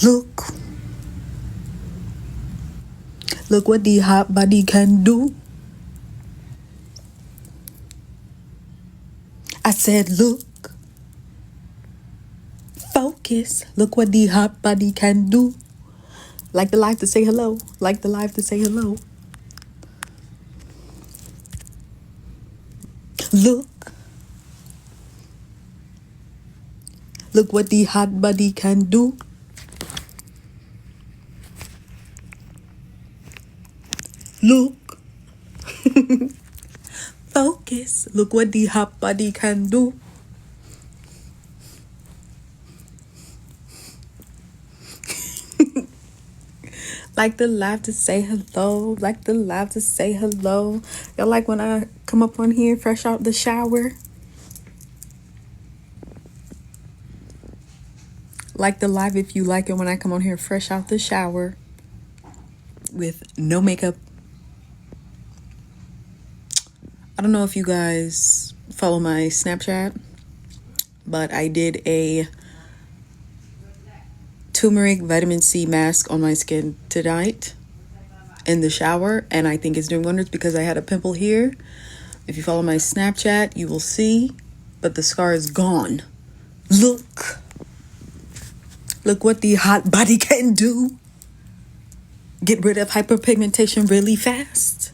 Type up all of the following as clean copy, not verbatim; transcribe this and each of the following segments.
Look, look what the hot body can do. I said, look, focus. Look what the hot body can do. Like the live to say hello. Like the live to say hello. Look. Look what the hot body can do. Look. Focus. Look what the hot body can do. Like the live to say hello. Like the live to say hello. Y'all like when I come up on here fresh out the shower? Like the live if you like it when I come on here fresh out the shower with no makeup. I don't know if you guys follow my Snapchat, but I did a turmeric vitamin C mask on my skin tonight in the shower, and I think it's doing wonders because I had a pimple here. If you follow my Snapchat, you will see, but the scar is gone. Look what the hot body can do. Get rid of hyperpigmentation really fast.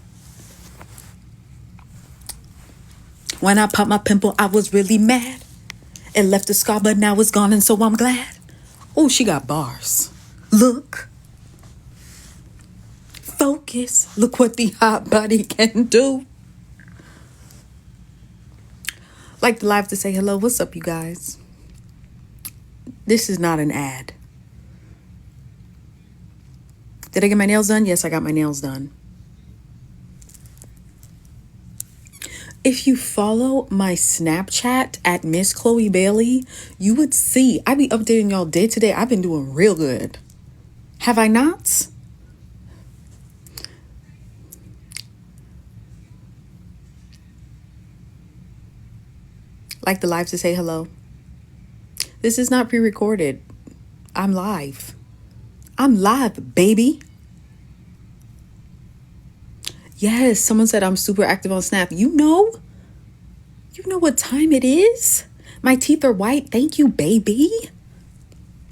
When I popped my pimple, I was really mad. It left a scar, but now it's gone, and so I'm glad. Oh, she got bars. Look. Focus. Look what the hot body can do. Like the live to say hello. What's up, you guys? This is not an ad. Did I get my nails done? Yes, I got my nails done. If you follow my Snapchat at Miss Chloe Bailey, you would see I be updating y'all day to day. I've been doing real good. Have I not? Like the live to say hello. This is not pre-recorded. I'm live. I'm live, baby. Yes, someone said I'm super active on Snap. You know what time it is? My teeth are white. Thank you, baby.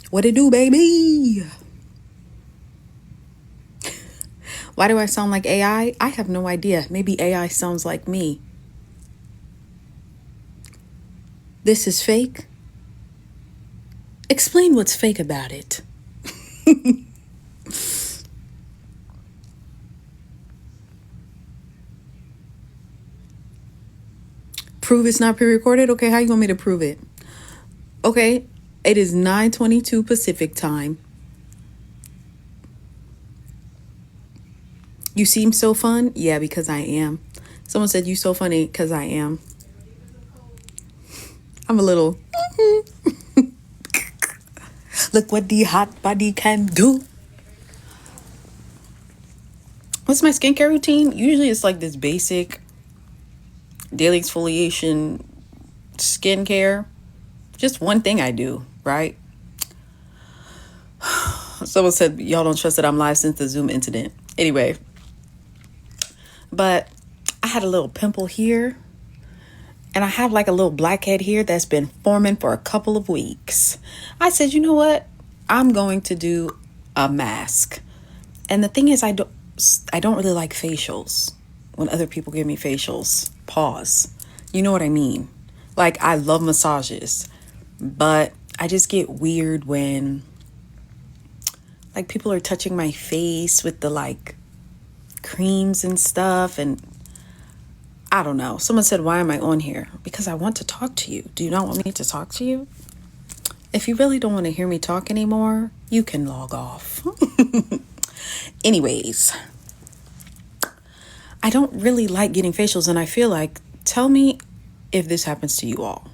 What it do, baby? Why do I sound like AI? I have no idea. Maybe AI sounds like me. This is fake. Explain what's fake about it. Prove it's not pre-recorded? Okay, how you want me to prove it? Okay, it is 9:22 Pacific time. You seem so fun? Yeah, because I am. Someone said you so funny because I am. I'm a little... Look what the hot body can do. What's my skincare routine? Usually it's like this basic daily exfoliation skincare. Just one thing I do, right? Someone said y'all don't trust that I'm live since the Zoom incident. Anyway, but I had a little pimple here, and I have like a little blackhead here that's been forming for a couple of weeks. I said, you know what? I'm going to do a mask. And the thing is, I don't really like facials. When other people give me facials, pause. You know what I mean? Like, I love massages, but I just get weird when like people are touching my face with the like creams and stuff, and I don't know. Someone said, why am I on here? Because I want to talk to you. Do you not want me to talk to you? If you really don't want to hear me talk anymore, you can log off. Anyways, I don't really like getting facials, and I feel like, tell me if this happens to you all.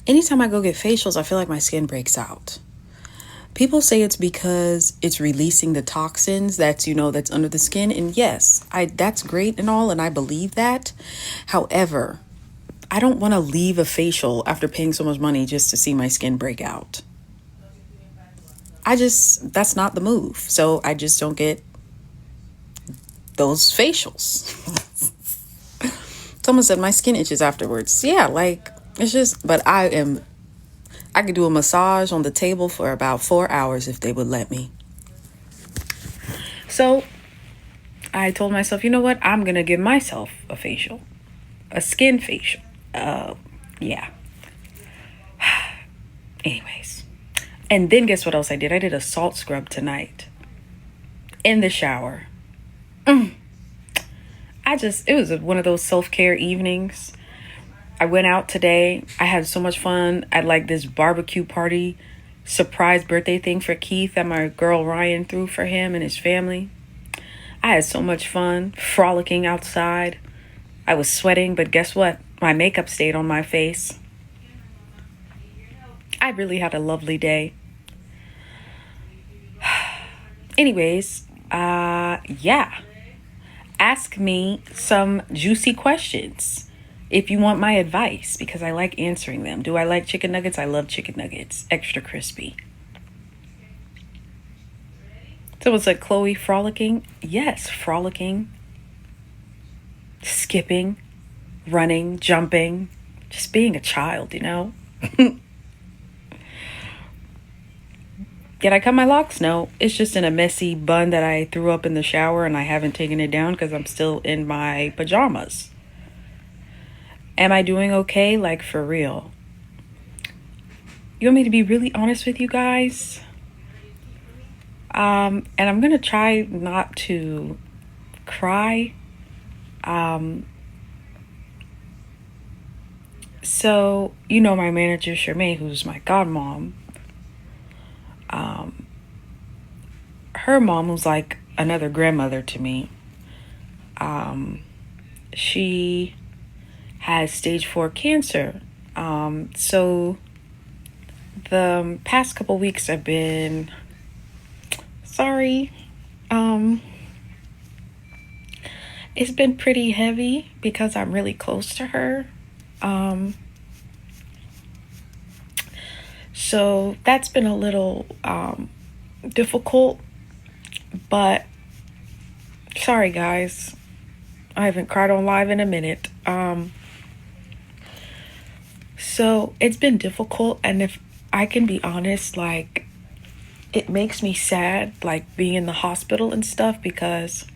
Anytime I go get facials, I feel like my skin breaks out. People say it's because it's releasing the toxins that's under the skin. And yes, that's great and all, and I believe that. However, I don't want to leave a facial after paying so much money just to see my skin break out. that's not the move. So I just don't get those facials. Someone said my skin itches afterwards. Yeah, like it's just, but I could do a massage on the table for about 4 hours if they would let me. So I told myself, you know what? I'm going to give myself a facial, a skin facial. Yeah. Anyways. And then guess what else I did? I did a salt scrub tonight in the shower. It was one of those self-care evenings. I went out today. I had so much fun at like this barbecue party surprise birthday thing for Keith that my girl Ryan threw for him and his family. I had so much fun frolicking outside. I was sweating, but guess what? My makeup stayed on my face. I really had a lovely day. Anyways, yeah. Ask me some juicy questions if you want my advice, because I like answering them. Do I like chicken nuggets? I love chicken nuggets. Extra crispy. Someone said, Chloe, frolicking? Yes, frolicking. Skipping, running, jumping. Just being a child, you know? Did I cut my locks? No, it's just in a messy bun that I threw up in the shower and I haven't taken it down because I'm still in my pajamas. Am I doing okay? Like, for real? You want me to be really honest with you guys? And I'm going to try not to cry. So, you know my manager, Charmaine, who's my godmom. Her mom, who's like another grandmother to me, she has stage 4 cancer. So the past couple weeks I've been sorry. It's been pretty heavy because I'm really close to her. So that's been a little difficult, but sorry guys, I haven't cried on live in a minute. So it's been difficult, and if I can be honest, like, it makes me sad, like, being in the hospital and stuff, because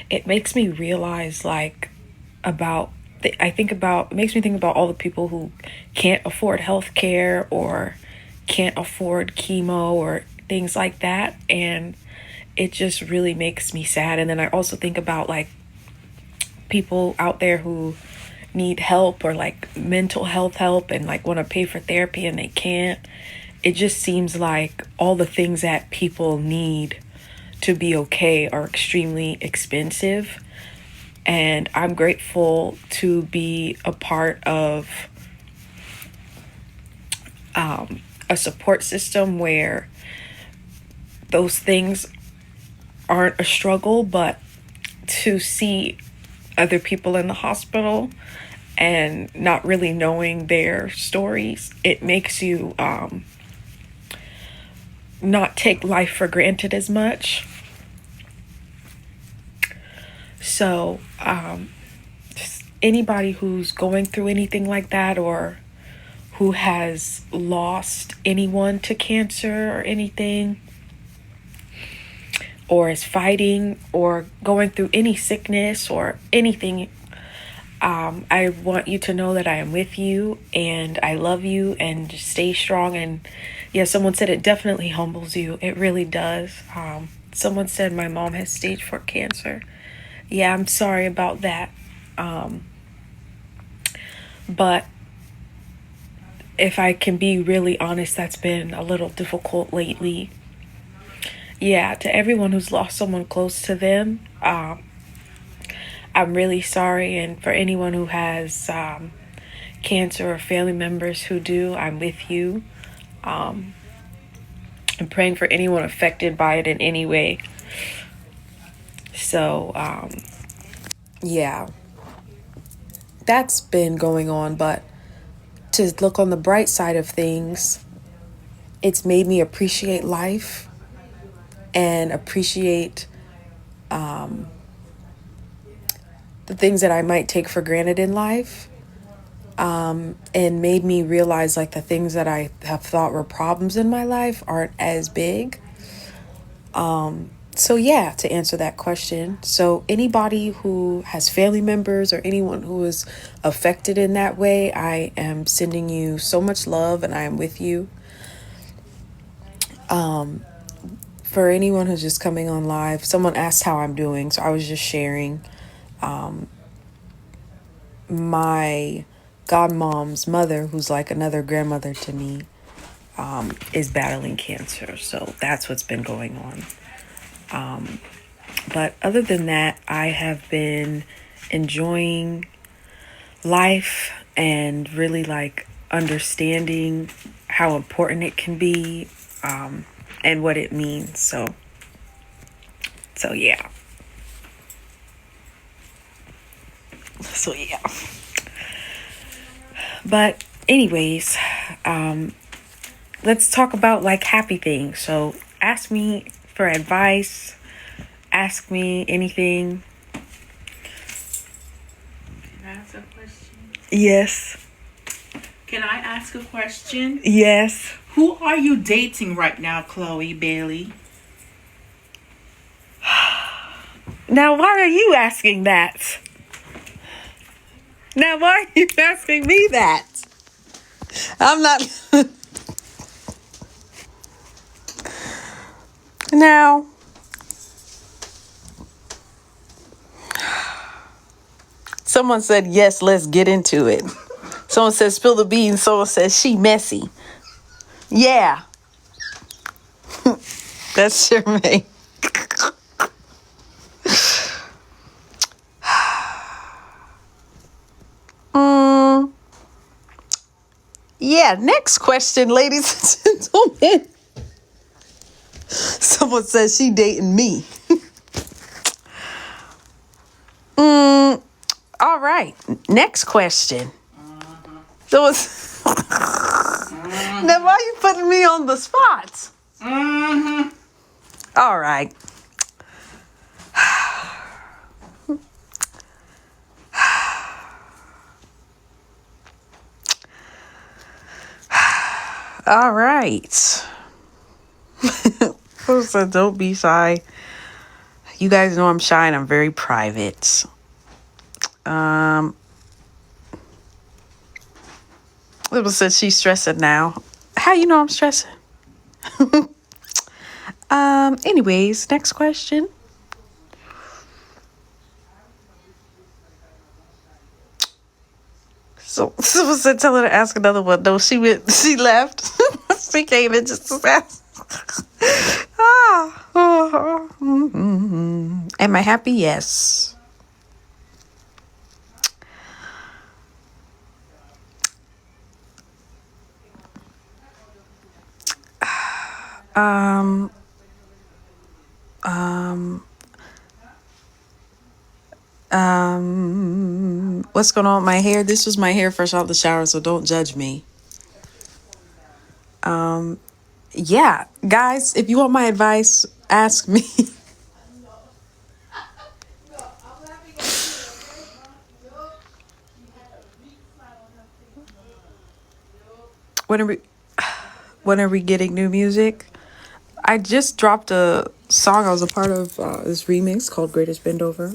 it makes me realize, like, it makes me think about all the people who can't afford health care or can't afford chemo or things like that, and it just really makes me sad. And then I also think about, like, people out there who need help or like mental health help and like want to pay for therapy and they can't. It just seems like all the things that people need to be okay are extremely expensive. And I'm grateful to be a part of a support system where those things aren't a struggle, but to see other people in the hospital and not really knowing their stories, it makes you not take life for granted as much. So just anybody who's going through anything like that, or who has lost anyone to cancer or anything, or is fighting or going through any sickness or anything, I want you to know that I am with you and I love you, and just stay strong. And yeah, someone said it definitely humbles you. It really does. Someone said my mom has stage 4 cancer. Yeah, I'm sorry about that. But if I can be really honest, that's been a little difficult lately. Yeah, to everyone who's lost someone close to them, I'm really sorry. And for anyone who has cancer or family members who do, I'm with you. I'm praying for anyone affected by it in any way. So, yeah, that's been going on. But to look on the bright side of things, it's made me appreciate life. and appreciate the things that I might take for granted in life, and made me realize like the things that I have thought were problems in my life aren't as big. So yeah, to answer that question. So anybody who has family members or anyone who is affected in that way, I am sending you so much love and I am with you. For anyone who's just coming on live, someone asked how I'm doing, so I was just sharing. My godmom's mother, who's like another grandmother to me, is battling cancer. So that's what's been going on. But other than that, I have been enjoying life and really like understanding how important it can be, and what it means. So yeah. So yeah. But anyways, let's talk about like happy things. So ask me for advice. Ask me anything. Can I ask a question? Yes. Can I ask a question? Yes. Who are you dating right now, Chloe Bailey? Now, why are you asking that? Now, why are you asking me that? I'm not. Now, someone said, yes, let's get into it. Someone said, spill the beans. Someone said, she messy. Yeah. That's Charmaine. Yeah, next question, ladies and gentlemen. Someone says she dating me. All right, next question. So now why are you putting me on the spot? All right. All right. So don't be shy. You guys know I'm shy and I'm very private. Little said she's stressing now. How you know I'm stressing? Anyways, next question. So someone said tell her to ask another one. No, she left. She came in just to ask. Am I happy? Yes. What's going on with my hair? This was my hair fresh out the shower, so don't judge me. Yeah, guys, if you want my advice, ask me. When are we getting new music? I just dropped a song. I was a part of this remix called Greatest Bend Over.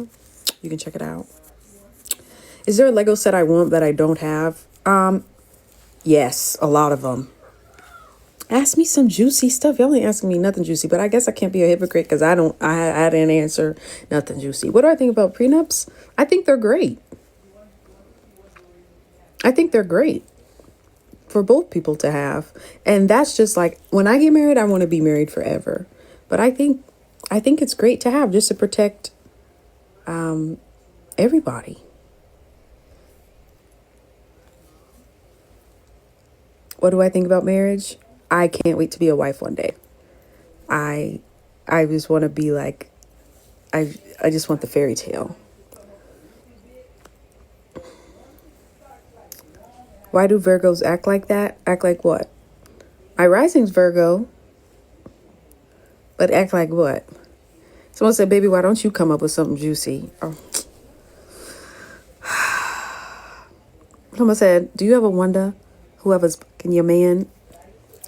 You can check it out. Is there a Lego set I want that I don't have? Yes, a lot of them. Ask me some juicy stuff. Y'all ain't asking me nothing juicy, but I guess I can't be a hypocrite because I didn't answer nothing juicy. What do I think about prenups? I think they're great. I think they're great for both people to have. And that's just like, when I get married, I want to be married forever. But I think it's great to have just to protect everybody. What do I think about marriage? I can't wait to be a wife one day. I just want to be like, I just want the fairy tale. Why do Virgos act like that? Act like what? My rising's Virgo. But act like what? Someone said, baby, why don't you come up with something juicy? Oh. Someone said, do you ever wonder whoever's fucking your man?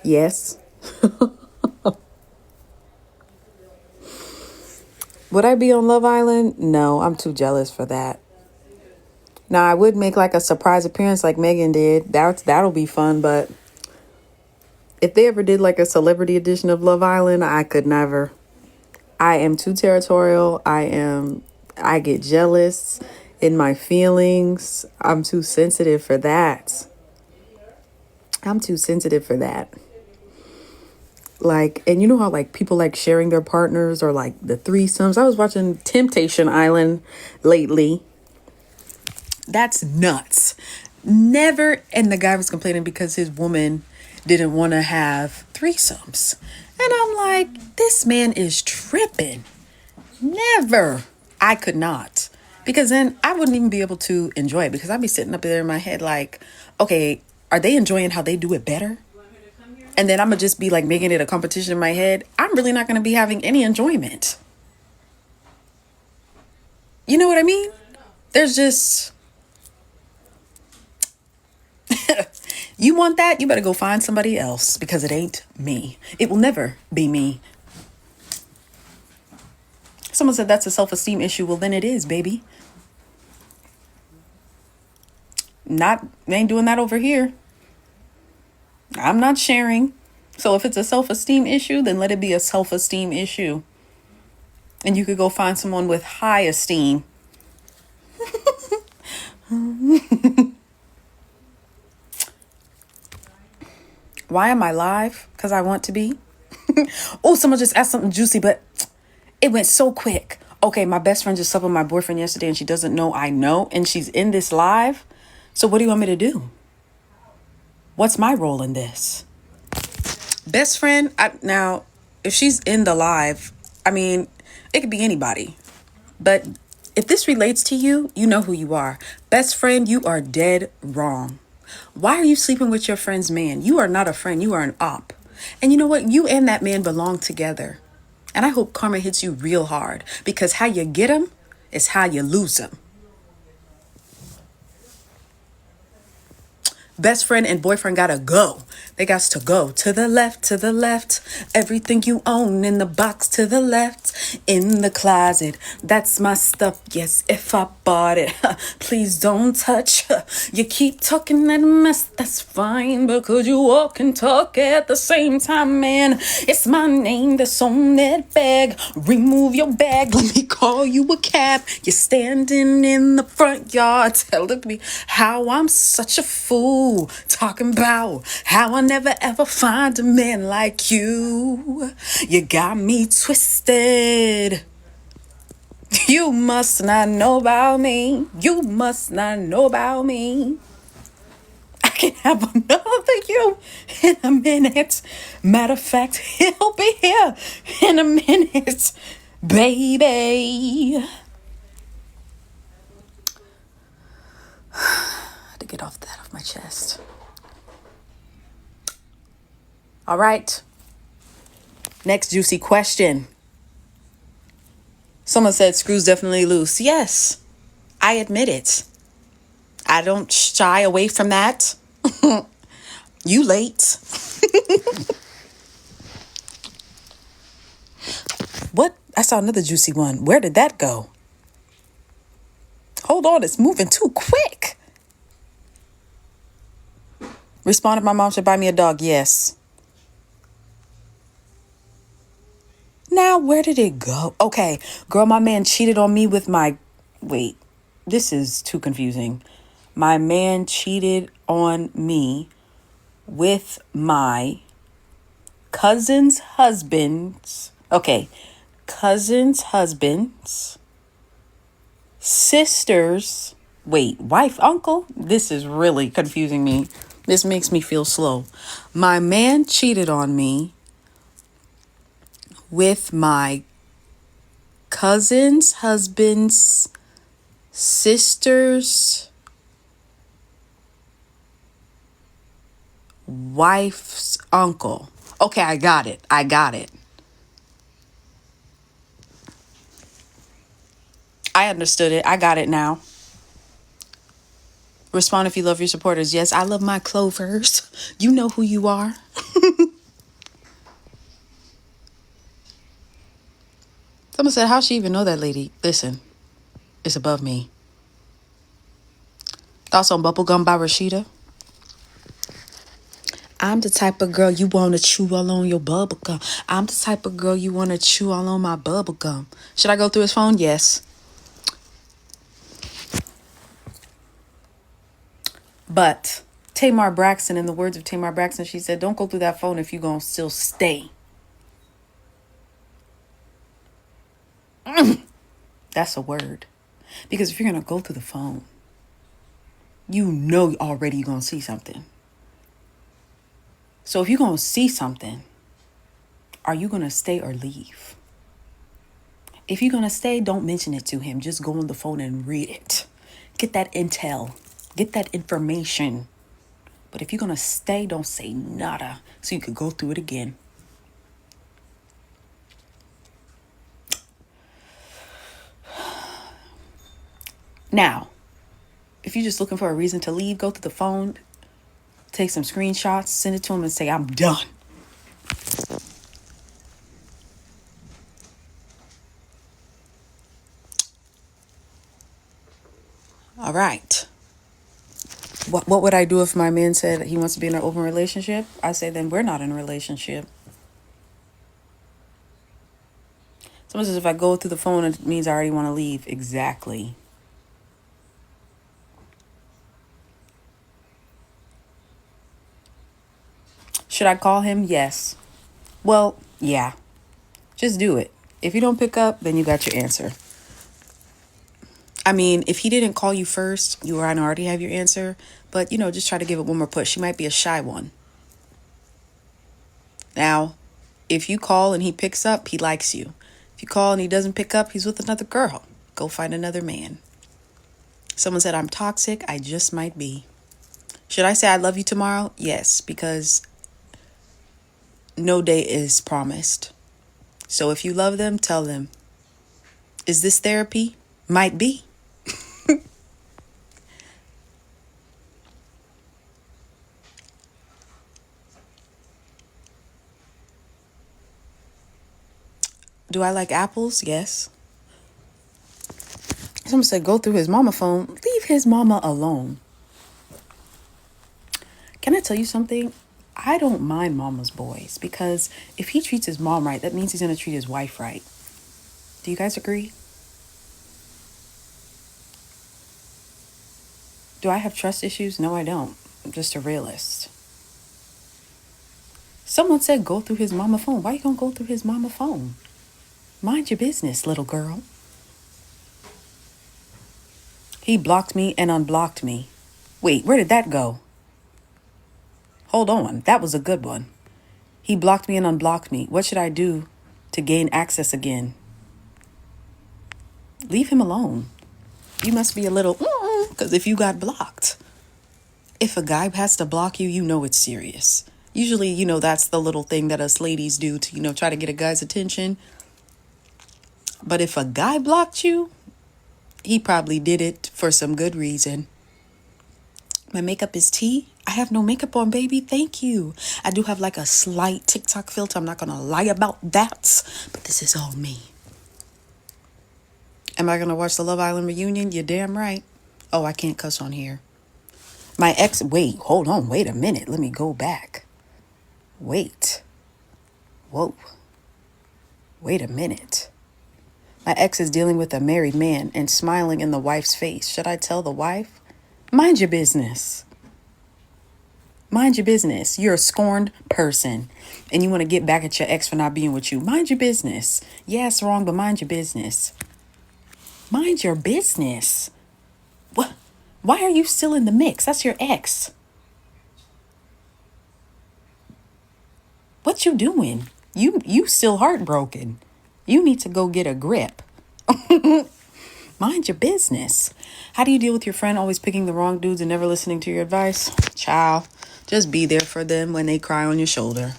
Yes. Would I be on Love Island? No, I'm too jealous for that. Now, I would make like a surprise appearance like Megan did. That'll be fun, but if they ever did like a celebrity edition of Love Island, I could never. I am too territorial. I get jealous in my feelings. I'm too sensitive for that. Like, and you know how like people like sharing their partners or like the threesomes. I was watching Temptation Island lately. That's nuts. Never. And the guy was complaining because his woman didn't want to have threesomes. And I'm like, this man is tripping. Never. I could not. Because then I wouldn't even be able to enjoy it because I'd be sitting up there in my head like, okay, are they enjoying how they do it better? And then I'm going to just be like making it a competition in my head. I'm really not going to be having any enjoyment. You know what I mean? There's just... You want that? You better go find somebody else because it ain't me. It will never be me. Someone said that's a self-esteem issue. Well, then it is, baby. Ain't doing that over here. I'm not sharing. So if it's a self-esteem issue, then let it be a self-esteem issue. And you could go find someone with high esteem. Why am I live? Because I want to be. Oh, someone just asked something juicy, but it went so quick. Okay, my best friend just slept with my boyfriend yesterday and she doesn't know I know. And she's in this live. So what do you want me to do? What's my role in this? Best friend, now, if she's in the live, I mean, it could be anybody. But if this relates to you, you know who you are. Best friend, you are dead wrong. Why are you sleeping with your friend's man? You are not a friend. You are an op. And you know what? You and that man belong together. And I hope karma hits you real hard because how you get him is how you lose him. Best friend and boyfriend gotta go. They got to go to the left, to the left. Everything you own in the box to the left. In the closet, that's my stuff. Yes, if I bought it, please don't touch. You keep talking that mess, that's fine. But could you walk and talk at the same time, man? It's my name that's on that bag. Remove your bag, let me call you a cab. You're standing in the front yard telling me how I'm such a fool. Talking about how I never ever find a man like you. You got me twisted. You must not know about me. You must not know about me. I can have another you in a minute. Matter of fact, he'll be here in a minute, baby. To get off that off my chest. All right. Next juicy question. Someone said screws definitely loose. Yes, I admit it. I don't shy away from that. You late. What? I saw another juicy one. Where did that go? Hold on, it's moving too quick. Responded, my mom should buy me a dog. Yes. Now, where did it go? Okay, girl, my man cheated on me with my... Wait, this is too confusing. My man cheated on me with my cousin's husband's... Okay, cousin's husband's sister's... Wait, wife, uncle? This is really confusing me. This makes me feel slow. My man cheated on me with my cousin's husband's sister's wife's uncle. Okay, I got it. I understood it. I got it now. Respond if you love your supporters. Yes, I love my clovers. You know who you are. Someone said, how'd she even know that lady? Listen, it's above me. Thoughts on Bubblegum by Rashida? I'm the type of girl you want to chew all on your bubblegum. I'm the type of girl you want to chew all on my bubblegum. Should I go through his phone? Yes. But Tamar Braxton, in the words of Tamar Braxton, she said, don't go through that phone if you're going to still stay. That's a word. Because if you're going to go through the phone, you know already you're going to see something. So if you're going to see something, are you going to stay or leave? If you're going to stay, don't mention it to him. Just go on the phone and read it. Get that intel. Get that information. But if you're going to stay, don't say nada so you could go through it again. Now, if you're just looking for a reason to leave, go through the phone, take some screenshots, send it to him and say, I'm done. All right. What would I do if my man said he wants to be in an open relationship? I say, then we're not in a relationship. Someone says, if I go through the phone, it means I already want to leave. Exactly. Should I call him? Yes. Well, yeah. Just do it. If you don't pick up, then you got your answer. I mean, if he didn't call you first, you already have your answer. But, just try to give it one more push. She might be a shy one. Now, if you call and he picks up, he likes you. If you call and he doesn't pick up, he's with another girl. Go find another man. Someone said, I'm toxic. I just might be. Should I say I love you tomorrow? Yes, because no day is promised. So if you love them, tell them. Is this therapy? Might be. Do I like apples? Yes. Someone said go through his mama phone. Leave his mama alone. Can I tell you something? I don't mind mama's boys because if he treats his mom right, that means he's going to treat his wife right. Do you guys agree? Do I have trust issues? No, I don't. I'm just a realist. Someone said go through his mama phone. Why are you going to go through his mama phone? Mind your business, little girl. He blocked me and unblocked me. Wait, where did that go? Hold on, that was a good one. He blocked me and unblocked me. What should I do to gain access again? Leave him alone. You must be a little, because if you got blocked. If a guy has to block you, you know it's serious. Usually, that's the little thing that us ladies do to, try to get a guy's attention. But if a guy blocked you, he probably did it for some good reason. My makeup is tea. I have no makeup on, baby. Thank you. I do have like a slight TikTok filter. I'm not going to lie about that. But this is all me. Am I going to watch the Love Island reunion? You're damn right. Oh, I can't cuss on here. My ex... Wait, hold on. Wait a minute. Let me go back. Wait. Whoa. Wait a minute. My ex is dealing with a married man and smiling in the wife's face. Should I tell the wife? Mind your business. Mind your business. You're a scorned person and you want to get back at your ex for not being with you. Mind your business. Yeah, it's wrong, but mind your business. Mind your business. What? Why are you still in the mix? That's your ex. What you doing? You still heartbroken. You need to go get a grip. Mind your business. How do you deal with your friend always picking the wrong dudes and never listening to your advice? Child, just be there for them when they cry on your shoulder.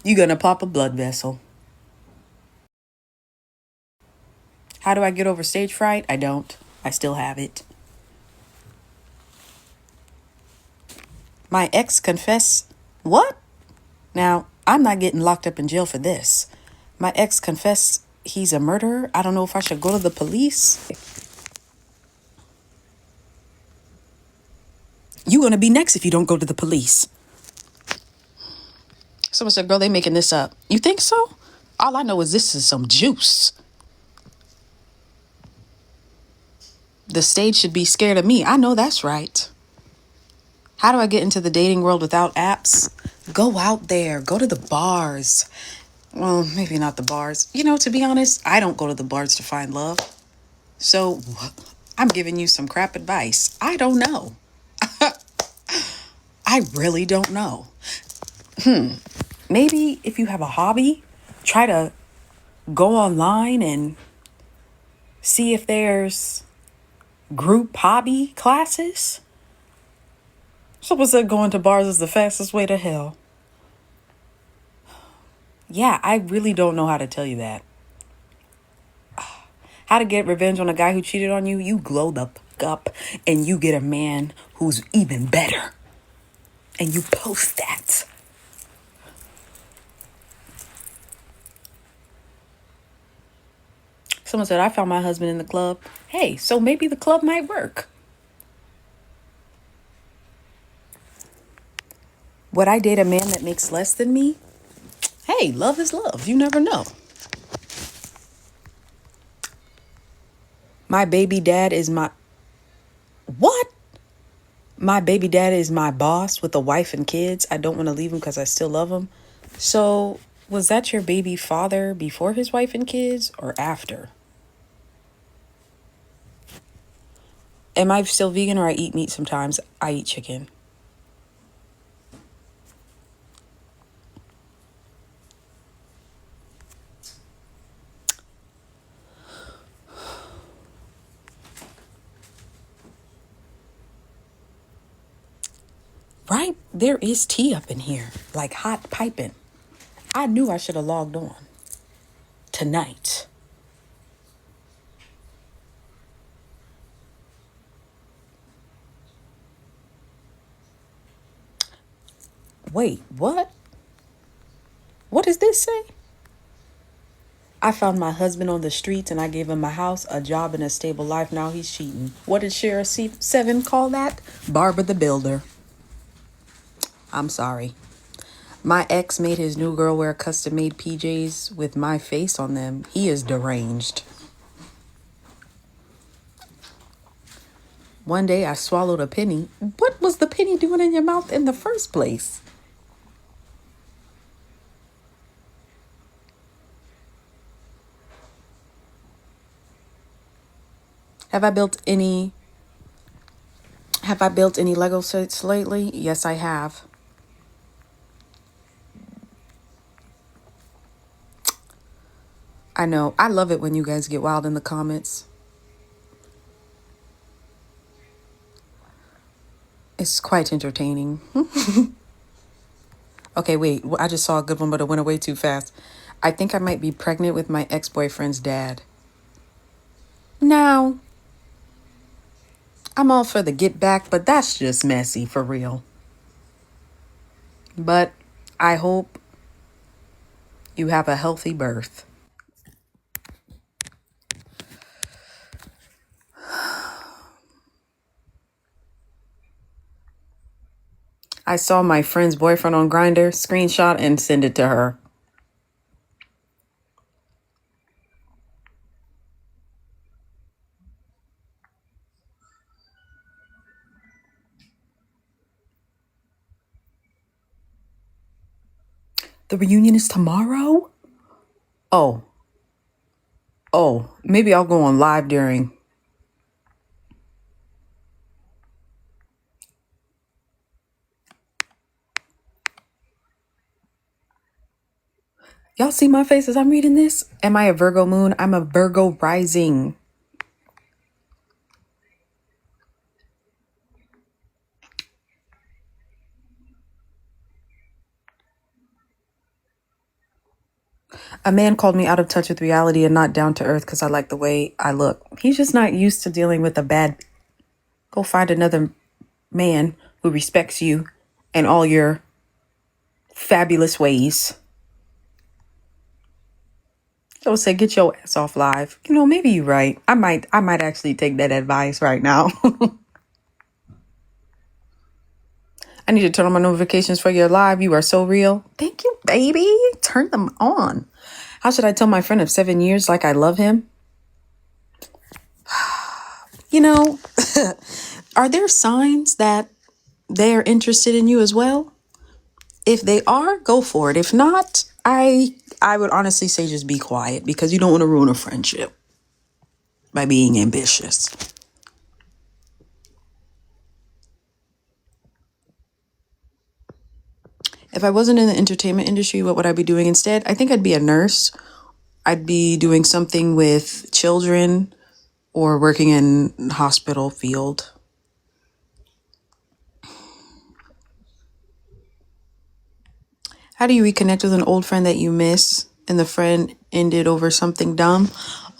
You're gonna pop a blood vessel. How do I get over stage fright? I don't. I still have it. My ex confessed. What? Now, I'm not getting locked up in jail for this. My ex confessed he's a murderer. I don't know if I should go to the police. You gonna be next if you don't go to the police. Someone said, girl, they making this up. You think so? All I know is this is some juice. The stage should be scared of me. I know that's right. How do I get into the dating world without apps? Go out there. Go to the bars. Well, maybe not the bars. You know, to be honest, I don't go to the bars to find love. So I'm giving you some crap advice. I don't know. I really don't know. Maybe if you have a hobby, try to go online and see if there's group hobby classes. Someone said going to bars is the fastest way to hell. Yeah, I really don't know how to tell you that. How to get revenge on a guy who cheated on you? You glow the fuck up and you get a man who's even better. And you post that. Someone said, I found my husband in the club. Hey, so maybe the club might work. Would I date a man that makes less than me? Hey, love is love. You never know. My baby dad is my... What? My baby dad is my boss with a wife and kids. I don't want to leave him because I still love him. So, was that your baby father before his wife and kids or after? Am I still vegan or I eat meat sometimes? I eat chicken. Right? There is tea up in here, like hot piping. I knew I should have logged on tonight. Wait, what? What does this say? I found my husband on the streets and I gave him a house, a job, and a stable life. Now he's cheating. What did Shara C7 call that? Barbara the Builder. I'm sorry. My ex made his new girl wear custom-made PJs with my face on them. He is deranged. One day I swallowed a penny. What was the penny doing in your mouth in the first place? Have I built any Lego sets lately? Yes, I have. I know. I love it when you guys get wild in the comments. It's quite entertaining. Okay, wait. I just saw a good one, but it went away too fast. I think I might be pregnant with my ex-boyfriend's dad. Now, I'm all for the get back, but that's just messy for real. But I hope you have a healthy birth. I saw my friend's boyfriend on Grindr, screenshot and send it to her. The reunion is tomorrow? Oh, maybe I'll go on live during. Y'all see my face as I'm reading this? Am I a Virgo moon? I'm a Virgo rising. A man called me out of touch with reality and not down to earth because I like the way I look. He's just not used to dealing with a bad. Go find another man who respects you and all your fabulous ways. So say, get your ass off live. You know, maybe you're right. I might actually take that advice right now. I need to turn on my notifications for your live. You are so real. Thank you, baby. Turn them on. How should I tell my friend of 7 years like I love him? You know, are there signs that they are interested in you as well? If they are, go for it. If not, I would honestly say just be quiet because you don't want to ruin a friendship by being ambitious. If I wasn't in the entertainment industry, what would I be doing instead? I think I'd be a nurse. I'd be doing something with children or working in the hospital field. How do you reconnect with an old friend that you miss and the friend ended over something dumb?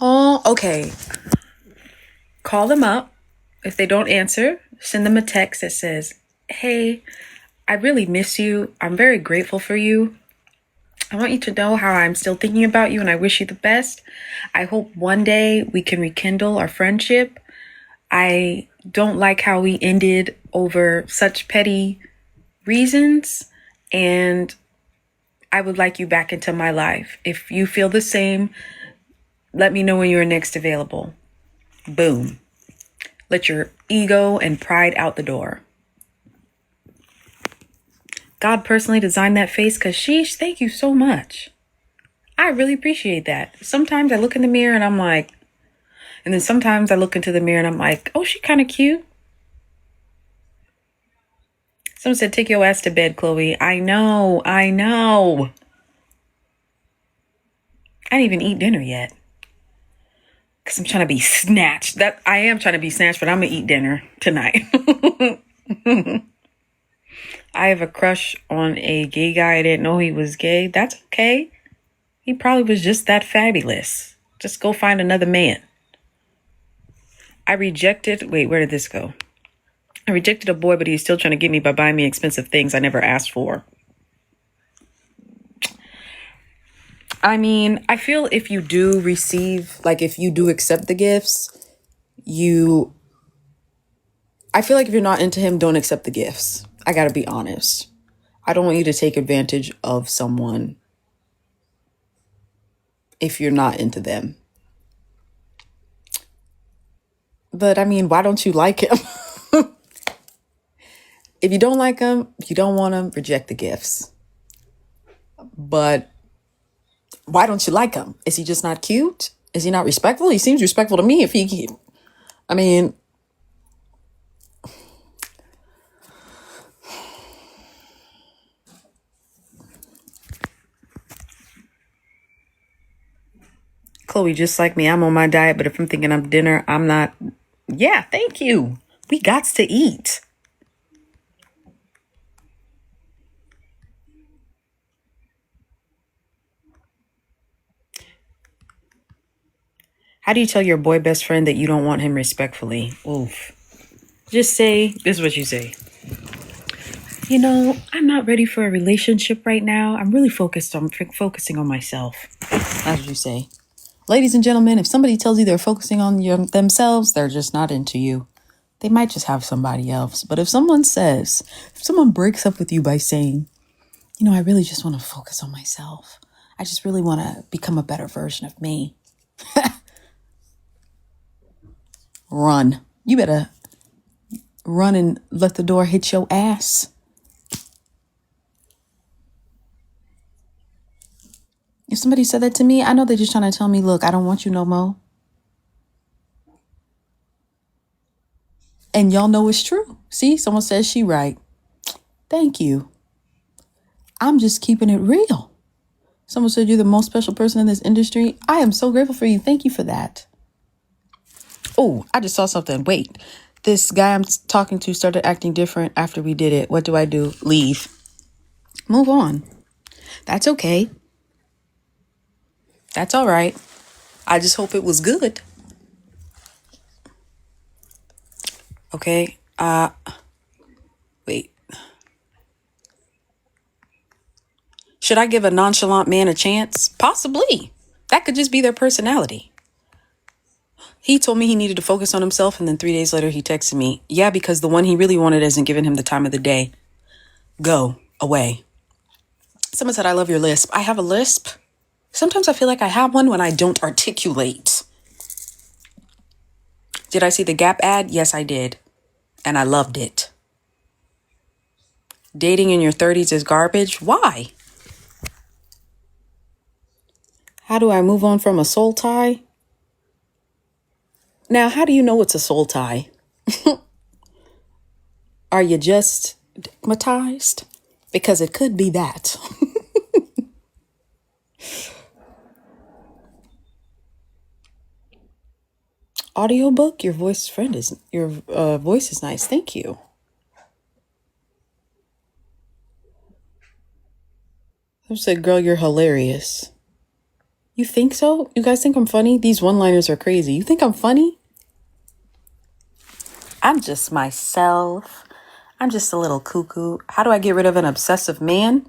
Oh, okay. Call them up. If they don't answer, send them a text that says, hey, I really miss you. I'm very grateful for you. I want you to know how I'm still thinking about you and I wish you the best. I hope one day we can rekindle our friendship. I don't like how we ended over such petty reasons, and I would like you back into my life. If you feel the same, let me know when you're next available. Boom. Let your ego and pride out the door. God personally designed that face because sheesh, thank you so much. I really appreciate that. Sometimes I look in the mirror and I'm like, and then sometimes I look into the mirror and I'm like, oh, she kind of cute. Someone said, take your ass to bed, Chloe. I know. I didn't even eat dinner yet. Because I'm trying to be snatched. I am trying to be snatched, but I'm going to eat dinner tonight. I have a crush on a gay guy. I didn't know he was gay. That's okay. He probably was just that fabulous. Just go find another man. Where did this go? I rejected a boy, but he's still trying to get me by buying me expensive things I never asked for. I mean, I feel if you do receive, like if you do accept the gifts, I feel like if you're not into him, don't accept the gifts. I gotta be honest. I don't want you to take advantage of someone if you're not into them. But I mean, why don't you like him? If you don't like him, if you don't want him, reject the gifts. But why don't you like him? Is he just not cute? Is he not respectful? He seems respectful to me. I mean, Chloe, just like me, I'm on my diet, but if I'm thinking of dinner, I'm not. Yeah, thank you. We gots to eat. How do you tell your boy best friend that you don't want him respectfully? Oof. Just say, this is what you say. You know, I'm not ready for a relationship right now. I'm really focusing on myself. That's what you say. Ladies and gentlemen, if somebody tells you they're focusing on themselves, they're just not into you. They might just have somebody else. But if someone breaks up with you by saying, you know, I really just want to focus on myself. I just really want to become a better version of me. Run. You better run and let the door hit your ass. If somebody said that to me, I know they're just trying to tell me, look, I don't want you no more. And y'all know it's true. See, someone says she right. Thank you. I'm just keeping it real. Someone said you're the most special person in this industry. I am so grateful for you. Thank you for that. Oh, I just saw something. Wait, this guy I'm talking to started acting different after we did it. What do I do? Leave. Move on. That's okay. That's all right. I just hope it was good. Okay. Wait. Should I give a nonchalant man a chance? Possibly. That could just be their personality. He told me he needed to focus on himself, and then 3 days later he texted me, yeah, because the one he really wanted isn't giving him the time of the day. Go away. Someone said, I love your lisp. I have a lisp. Sometimes I feel like I have one when I don't articulate. Did I see the Gap ad? Yes, I did. And I loved it. Dating in your 30s is garbage. Why? How do I move on from a soul tie? Now, how do you know it's a soul tie? Are you just stigmatized? Because it could be that. Audiobook, your voice is nice. Thank you. I said, girl, you're hilarious. You think so? You guys think I'm funny? These one-liners are crazy. You think I'm funny? I'm just myself. I'm just a little cuckoo. How do I get rid of an obsessive man?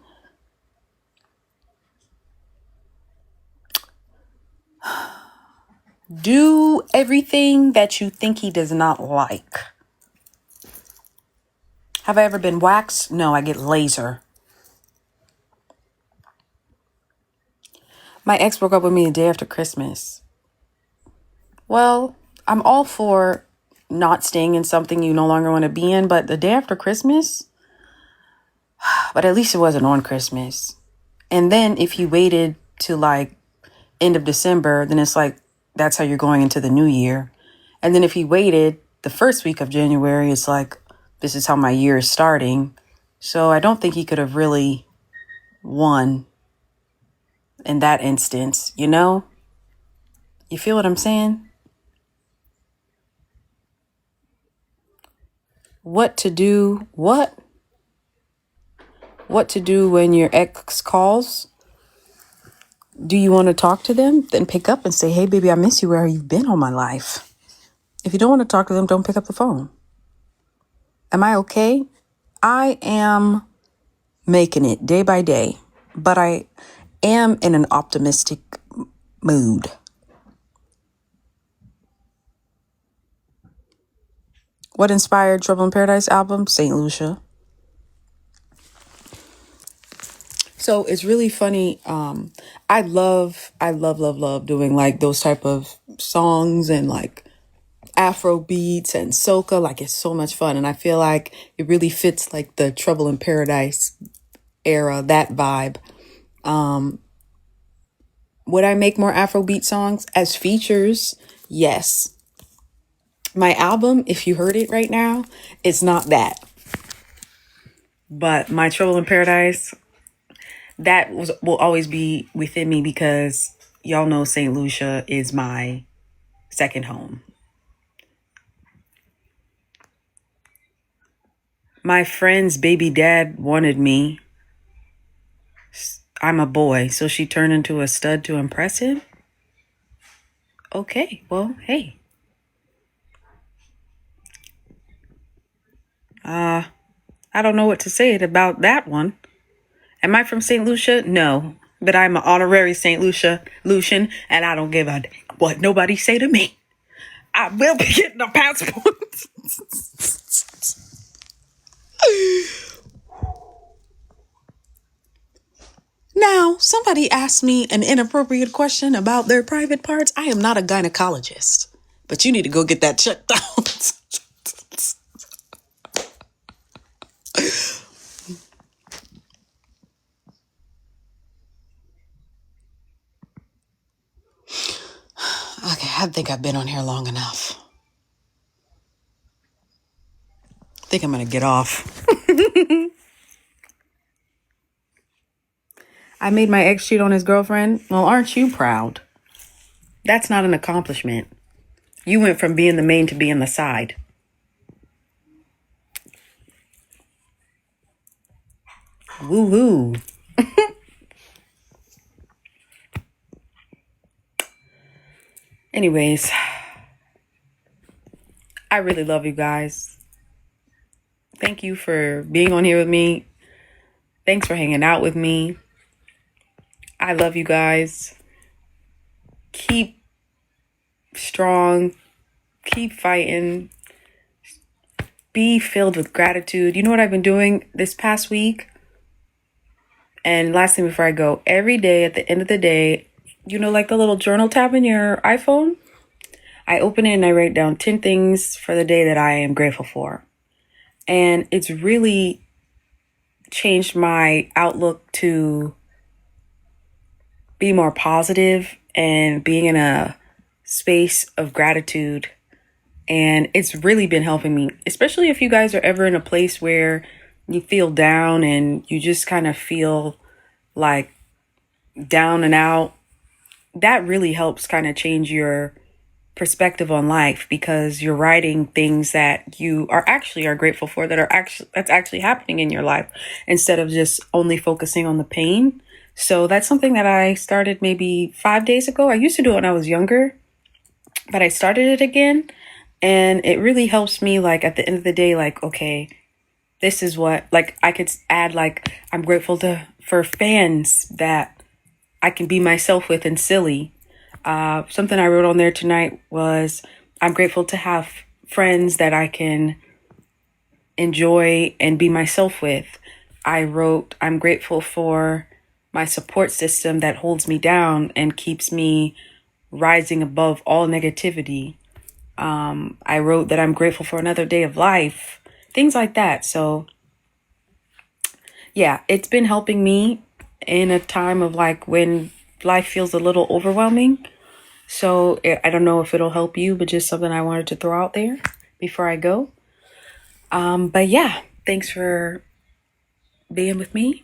Do everything that you think he does not like. Have I ever been waxed? No, I get laser. My ex broke up with me the day after Christmas. Well, I'm all for not staying in something you no longer want to be in, but the day after Christmas? But at least it wasn't on Christmas. And then if you waited to like end of December, then it's like, that's how you're going into the new year. And then if he waited the first week of January, it's like, this is how my year is starting. So I don't think he could have really won in that instance, you know? You feel what I'm saying? What to do when your ex calls? Do you want to talk to them? Then pick up and say, hey, baby, I miss you. Where have you been all my life? If you don't want to talk to them, don't pick up the phone. Am I okay? I am making it day by day, but I am in an optimistic mood. What inspired Trouble in Paradise album? St. Lucia. So it's really funny. I love doing like those type of songs and like Afro beats and soca. Like it's so much fun. And I feel like it really fits like the Trouble in Paradise era, that vibe. Would I make more Afrobeat songs as features? Yes. My album, if you heard it right now, it's not that. But my Trouble in Paradise, will always be within me because y'all know St. Lucia is my second home. My friend's baby dad wanted me. I'm a boy, so she turned into a stud to impress him? Okay, well, hey. I don't know what to say about that one. Am I from St. Lucia? No, but I'm an honorary St. Lucian, and I don't give a what nobody say to me. I will be getting a passport. Now, somebody asked me an inappropriate question about their private parts. I am not a gynecologist, but you need to go get that checked out. Okay, I think I've been on here long enough. I think I'm going to get off. I made my ex cheat on his girlfriend. Well, aren't you proud? That's not an accomplishment. You went from being the main to being the side. Woo-hoo. Anyways, I really love you guys. Thank you for being on here with me. Thanks for hanging out with me. I love you guys. Keep strong. Keep fighting. Be filled with gratitude. You know what I've been doing this past week? And last thing before I go, every day at the end of the day, you know, like the little journal tab in your iPhone? I open it and I write down 10 things for the day that I am grateful for. And it's really changed my outlook to be more positive and being in a space of gratitude. And it's really been helping me, especially if you guys are ever in a place where you feel down and you just kind of feel like down and out. That really helps kind of change your perspective on life, because you're writing things that you are grateful for, that's actually happening in your life, instead of just only focusing on the pain. So that's something that I started maybe 5 days ago. I used to do it when I was younger, but I started it again, and it really helps me, like, at the end of the day, like, okay, this is what, like, I could add, like, I'm grateful for fans that I can be myself with and silly. Something I wrote on there tonight was, I'm grateful to have friends that I can enjoy and be myself with. I wrote, I'm grateful for my support system that holds me down and keeps me rising above all negativity. I wrote that I'm grateful for another day of life, things like that. So yeah, it's been helping me in a time of, like, when life feels a little overwhelming. So I don't know if it'll help you, but just something I wanted to throw out there before I go. But yeah, thanks for being with me.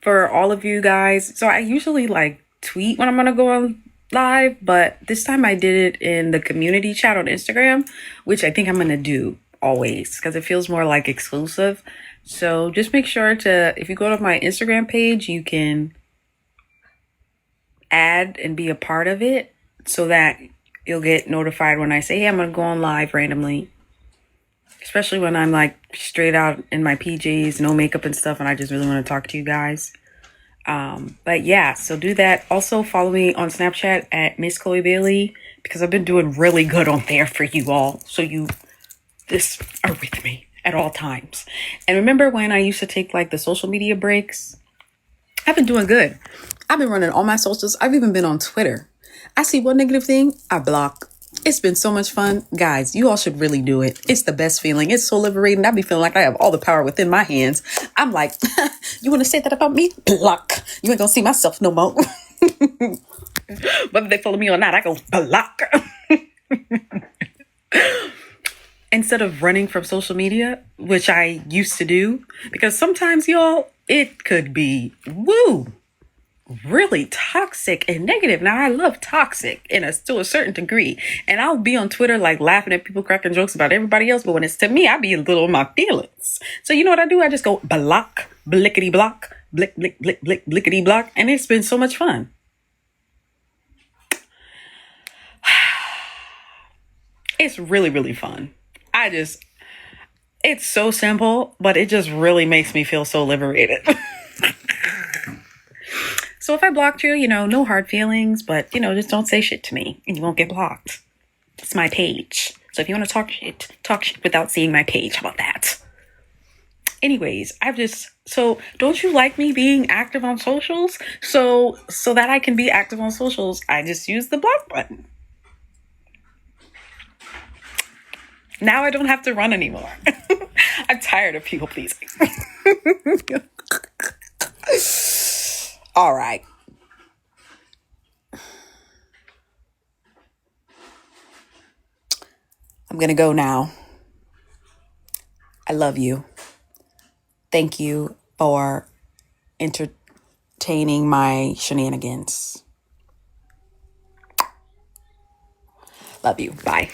For all of you guys, so I usually, like, tweet when I'm gonna go on live, but this time I did it in the community chat on Instagram, which I think I'm gonna do always because it feels more like exclusive. So just make sure to, if you go to my Instagram page, you can add and be a part of it so that you'll get notified when I say, hey, I'm gonna go on live randomly, especially when I'm, like, straight out in my PJs, no makeup and stuff, and I just really want to talk to you guys. But yeah, so do that. Also follow me on Snapchat at Miss Chloe Bailey, because I've been doing really good on there for you all, so you just are with me at all times. And remember when I used to take, like, the social media breaks? I've been doing good. I've been running all my socials. I've even been on Twitter. I see one negative thing, I block. It's been so much fun. Guys, you all should really do it. It's the best feeling. It's so liberating. I be feeling like I have all the power within my hands. I'm like, you want to say that about me? Block. You ain't gonna see myself no more. Whether they follow me or not, I go block. Instead of running from social media, which I used to do, because sometimes, y'all, it could be, really toxic and negative. Now, I love toxic to a certain degree, and I'll be on Twitter, like, laughing at people cracking jokes about everybody else, but when it's to me, I be a little in my feelings. So you know what I do? I just go block, blickety block, blick, blick, blick, blick, blickety block, and it's been so much fun. It's really, really fun. It's so simple, but it just really makes me feel so liberated. So if I blocked you, no hard feelings, but, just don't say shit to me and you won't get blocked. It's my page. So if you want to talk shit without seeing my page. How about that? Anyways, so don't you like me being active on socials? So that I can be active on socials, I just use the block button. Now I don't have to run anymore. I'm tired of people pleasing. All right. I'm going to go now. I love you. Thank you for entertaining my shenanigans. Love you. Bye.